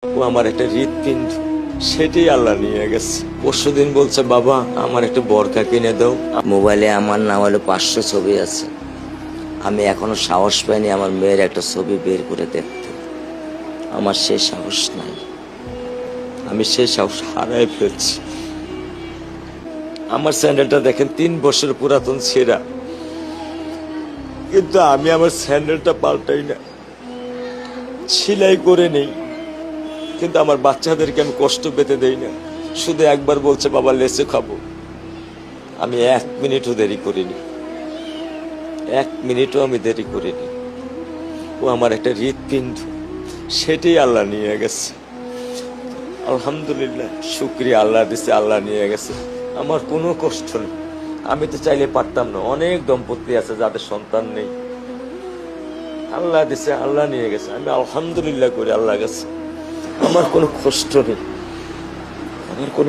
ও আমার একটা হৃৎপিণ্ড, সেটাই আল্লাহ নিয়ে গেছে। পরশুদিন বলছে, বাবা আমার একটা বরকা কিনে দাও। মোবাইলে আমার না হলে 500 ছবি আছে। আমি এখনো সাহস পাইনি আমার মেয়ের একটা ছবি বের করে দেখতে। আমার সে সাহস নাই। আমি সেই সাহস হারাই ফেলছি। আমার স্যান্ডেলটা দেখেন 3 বছর পুরাতন ছেঁড়া, কিন্তু আমি আমার স্যান্ডেলটা পাল্টাই না, সেলাই করে নেই। কিন্তু আমার বাচ্চাদেরকে আমি কষ্ট পেতে দেই না। শুধু একবার বলছে, বাবা লেচে খাবো। আমি 1 মিনিটও দেরি করিনি, 1 মিনিটও আমি দেরি করিনি। ও আমার একটা হৃৎপিণ্ড, সেটাই আল্লাহ নিয়ে গেছে। আলহামদুলিল্লাহ, শুকরিয়া, আল্লাহ দিছে, আল্লাহ নিয়ে গেছে। আমার কোনো কষ্ট নেই। আমি তো চাইলে পারতাম না। অনেক দম্পতি আছে যাদের সন্তান নেই, আল্লাহ দিছে, আল্লাহ নিয়ে গেছে। আমি আলহামদুলিল্লাহ করি আল্লাহ গেছে। আমার কোনো কষ্ট নেই, আমার কোনো